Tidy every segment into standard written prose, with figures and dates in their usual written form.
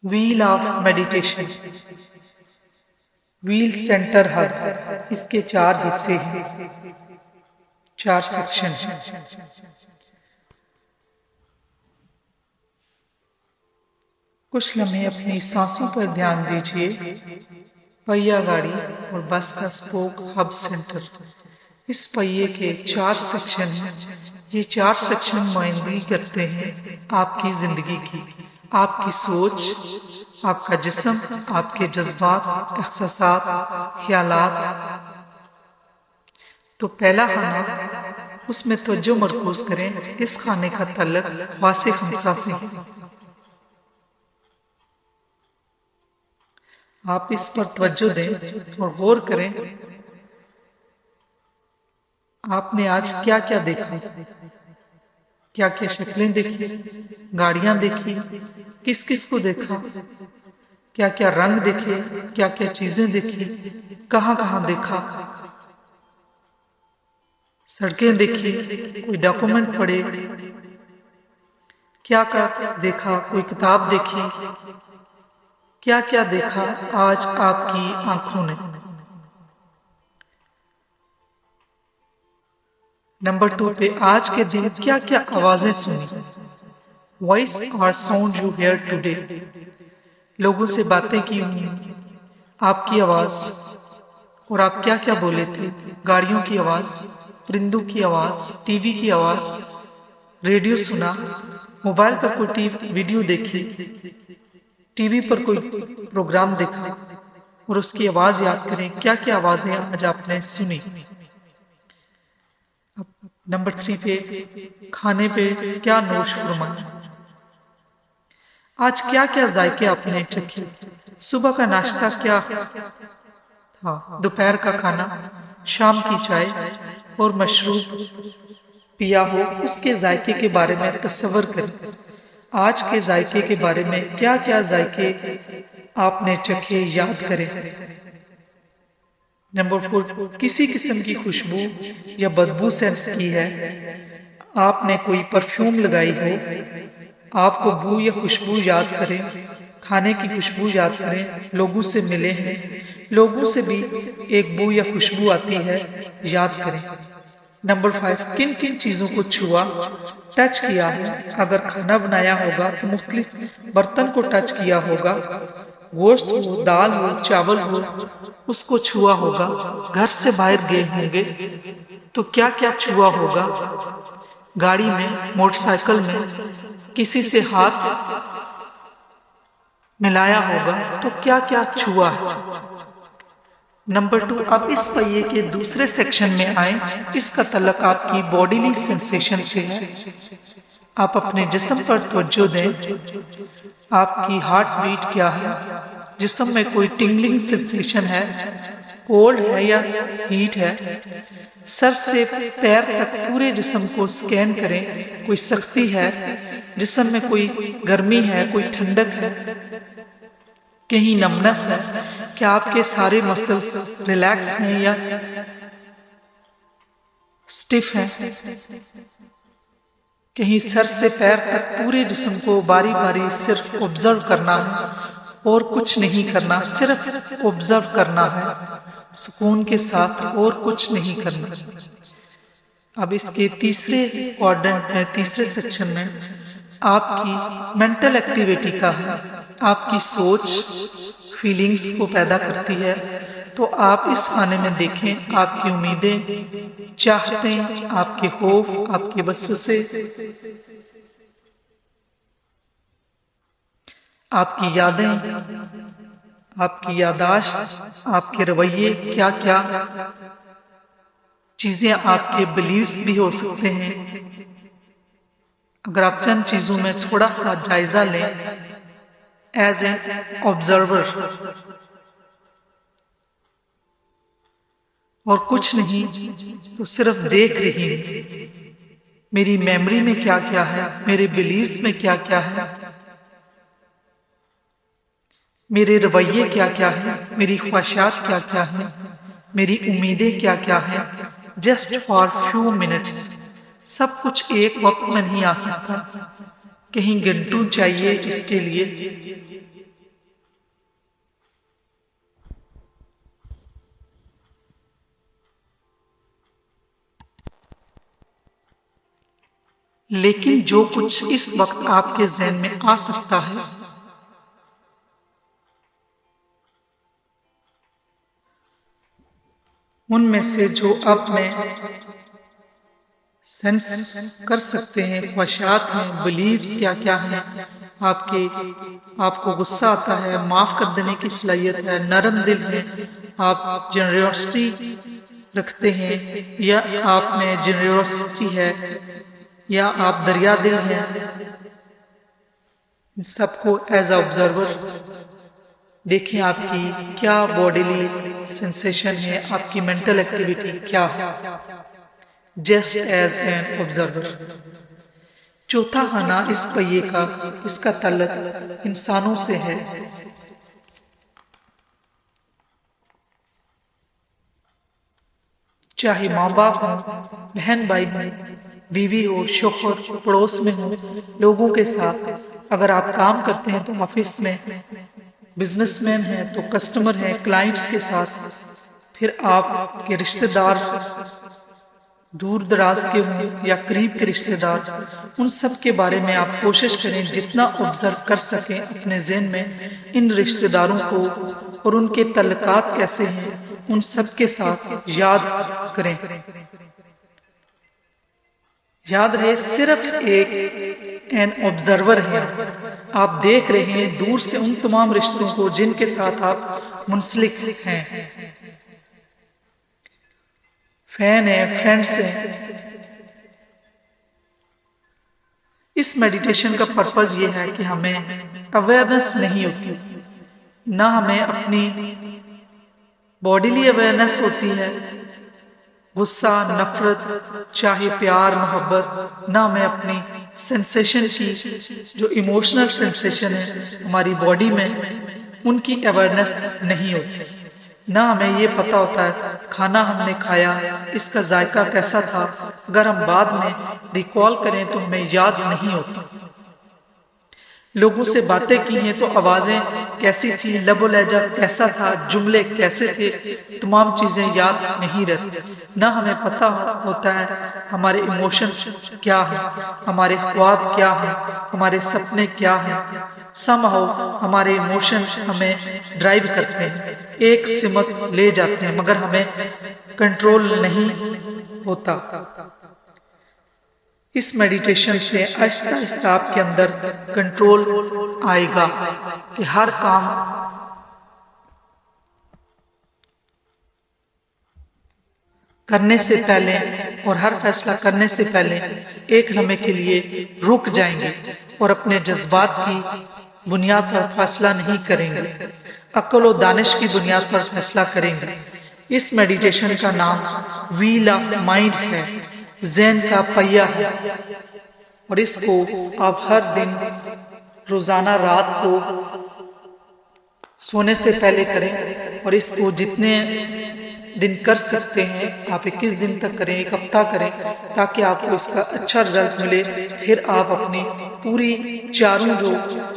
Well of meditation, wheel centre hub, اس کے 4 حصے ہیں، 4 سیکشن ہیں۔ کچھ لمحے اپنی سانسوں پر دھیان دیجیے۔ پہیہ گاڑی اور بس کا اسپوک ہب سینٹر، اس پہیے کے 4 سیکشن ہیں۔ یہ 4 سیکشن نمائندگی کرتے ہیں آپ کی زندگی کی، آپ کی سوچ، آپ کا جسم، آپ کے جذبات، احساسات، خیالات۔ تو پہلا خانہ، اس میں توجہ مرکوز کریں۔ اس خانے کا تعلق حواس خمسہ سے ہے۔ آپ اس پر توجہ دیں اور غور کریں، آپ نے آج کیا کیا دیکھا، کیا کیا شکلیں دیکھی، گاڑیاں دیکھی، کس کس کو دیکھا، کیا کیا رنگ دیکھے، کیا کیا چیزیں دیکھی، کہاں کہاں دیکھا، سڑکیں دیکھی، کوئی ڈاکومنٹ پڑھے، کیا کیا دیکھا، کوئی کتاب دیکھی، کیا کیا دیکھا آج آپ کی آنکھوں نے۔ نمبر 2 پہ، آج کے دن کیا کیا آوازیں سنی، وائس اور ساؤنڈ یو ہیئر ٹوڈے، لوگوں سے باتیں کی ہوں، آپ کی آواز، اور آپ کیا کیا بولے تھے، گاڑیوں کی آواز، پرندوں کی آواز، ٹی وی کی آواز، ریڈیو سنا، موبائل پر کوئی ویڈیو دیکھی، ٹی وی پر کوئی پروگرام دیکھا، اور اس کی آواز یاد کریں، کیا کیا آوازیں آج آپ نے سنی۔ نمبر 3 پہ، کھانے پہ کیا نوش فرمایا، آج کیا کیا ذائقے آپ نے چکھے، صبح کا ناشتہ کیا تھا، دوپہر کا کھانا، شام کی چائے اور مشروب پیا ہو، اس کے ذائقے کے بارے میں تصور کریں۔ آج کے ذائقے کے بارے میں کیا کیا ذائقے آپ نے چکھے، یاد کریں۔ نمبر 4، کسی قسم کی خوشبو یا بدبو سینس کی ہے، آپ نے کوئی پرفیوم لگائی ہو، آپ کو بو یا خوشبو یاد کریں، کھانے کی خوشبو یاد کریں، لوگوں سے ملے ہیں، لوگوں سے بھی ایک بو یا خوشبو آتی ہے، یاد کریں۔ نمبر 5، کن کن چیزوں کو چھوا، ٹچ کیا ہے، اگر کھانا بنایا ہوگا تو مختلف برتن کو ٹچ کیا ہوگا، گوشت ہو، دال ہو، چاول ہو، اس کو چھوا ہوگا، گھر سے باہر گئے ہوں گے تو کیا کیا چھوا ہوگا، گاڑی میں، موٹر سائیکل میں کسی سے ہاتھ ملایا ہوگا تو کیا کیا چھوا ہے۔ نمبر 2، اب اس پہیے کے دوسرے سیکشن میں آئیں، اس کا تعلق آپ کی باڈیلی سینسیشن سے ہے۔ آپ اپنے جسم پر توجہ دیں، آپ کی ہارٹ بیٹ کیا ہے، جسم میں کوئی ٹنگلنگ سینسیشن ہے، کولڈ ہے یا ہیٹ ہے، سر سے پیر تک پورے جسم کو سکین کریں، کوئی سختی ہے، جسم میں کوئی گرمی ہے، کوئی ٹھنڈک ہے، کہیں نمنس ہے، کیا آپ کے سارے مسلز ریلیکس ہیں یا سٹف ہیں، کہیں سر سے پیر تک پورے جسم کو باری باری صرف آبزرو کرنا ہے اور کچھ نہیں کرنا، صرف آبزرو کرنا ہے سکون کے ساتھ، اور کچھ نہیں کرنا۔ اب اس کے تیسرے کوارڈنٹ میں، تیسرے سیکشن میں آپ کی مینٹل ایکٹیویٹی کا ہے، آپ کی سوچ فیلنگز کو پیدا کرتی ہے، تو آپ اس خانے میں دیکھیں آپ کی امیدیں، چاہتیں، آپ کے خوف، آپ کے وسوسے، آپ کی یادیں، آپ کی یادداشت، آپ کے رویے، کیا کیا چیزیں آپ کے بلیفز بھی ہو سکتے ہیں۔ اگر آپ چند چیزوں میں تھوڑا سا جائزہ لیں ایز این آبزرور، اور کچھ نہیں تو صرف دیکھ رہی ہوں، میری میموری میں کیا کیا ہے، میرے بلیفز میں کیا کیا ہے، میرے رویے کیا کیا ہیں، میری خواہشات کیا کیا ہیں، میری امیدیں کیا کیا ہیں، جسٹ فار فیو منٹس۔ سب کچھ ایک وقت میں نہیں آ سکتا، کہیں گھنٹوں چاہیے اس کے لیے، لیکن جو کچھ اس وقت آپ کے ذہن میں آ سکتا ہے ان میں سے جو اب میں سینس کر سکتے ہیں، خواہشات ہیں، بلیفز کیا کیا ہیں، آپ کو غصہ آتا ہے، معاف کر دینے کی صلاحیت ہے، نرم دل ہے، آپ جنریوسٹی رکھتے ہیں یا آپ میں جنریوسٹی ہے یا آپ دریا دل ہیں، ان سب کو ایز آبزرور دیکھیں آپ کی کیا باڈیلی سینسیشن ہے، آپ کی مینٹل ایکٹیویٹی کیا ہے، جسٹ ایز این آبزرور۔ چوتھا خانہ اس پہیے کا، اس کا تعلق انسانوں سے ہے۔ چاہے ماں باپ ہوں، بہن بھائی ہوں، بیوی ہو، شوہر، پڑوس میں ہوں، لوگوں کے ساتھ اگر آپ کام کرتے ہیں تو آفس میں، بزنس مین ہیں تو کسٹمر ہیں، کلائنٹس کے ساتھ، پھر آپ کے رشتہ دار دور دراز کے ہوں یا قریب کے رشتہ دار، ان سب کے بارے میں آپ کوشش کریں جتنا آبزرو کر سکیں اپنے ذہن میں ان رشتہ داروں کو اور ان کے تعلقات کیسے ہیں، ان سب کے ساتھ یاد کریں۔ یاد رہے صرف ایک این آبزرور ہے، آپ دیکھ رہے ہیں دور سے ان تمام رشتوں کو جن کے ساتھ آپ منسلک ہیں، فین ہیں، فرینڈس ہیں۔ اس میڈیٹیشن کا پرپز یہ ہے کہ ہمیں اویئرنس نہیں ہوتی، نہ ہمیں اپنی باڈیلی اویئرنس ہوتی ہے، غصہ، نفرت، چاہے پیار، محبت، نہ ہمیں اپنی سینسیشن کی جو ایموشنل سینسیشن ہے ہماری باڈی میں، ان کی اویئرنس نہیں ہوتی، نہ ہمیں یہ پتہ ہوتا ہے کھانا ہم نے کھایا اس کا ذائقہ کیسا تھا، اگر ہم بعد میں ریکال کریں تو ہمیں یاد نہیں ہوتا، لوگوں سے باتیں کی ہیں تو آوازیں کیسی تھی، لب و لہجہ کیسا تھا، جملے کیسے تھے، تمام چیزیں یاد نہیں رہتی، نہ ہمیں پتہ ہوتا ہے ہمارے ایموشنز کیا ہیں، ہمارے خواب کیا ہیں، ہمارے سپنے کیا ہیں۔ سمہاؤ ہمارے ایموشنز ہمیں ڈرائیو کرتے ہیں، ایک سمت لے جاتے ہیں، مگر ہمیں کنٹرول نہیں ہوتا۔ اس میڈیٹیشن سے آہستہ آہستہ آپ کے اندر کنٹرول آئے گا کہ ہر کام کرنے سے پہلے اور ہر فیصلہ کرنے سے پہلے ایک لمحے کے لیے رک جائیں گے اور اپنے جذبات کی بنیاد پر فیصلہ نہیں کریں گے، عقل و دانش کی بنیاد پر فیصلہ کریں گے۔ اس میڈیٹیشن کا نام ویل آف مائنڈ ہے، ذہن کا پہیہ ہے، اور اس کو آپ ہر دن روزانہ رات کو سونے سے پہلے کریں، اور اس کو جتنے دن کر سکتے ہیں آپ 21 دن تک کریں، ایک ہفتہ کریں، تاکہ آپ کو اس کا اچھا رزلٹ ملے۔ پھر آپ اپنی پوری چاروں جو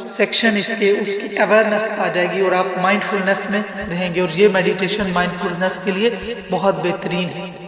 سیکشن اس کی اویئرنس آ جائے گی اور آپ مائنڈ فلنس میں رہیں گے، اور یہ میڈیٹیشن مائنڈ فلنس کے لیے بہت بہترین ہے۔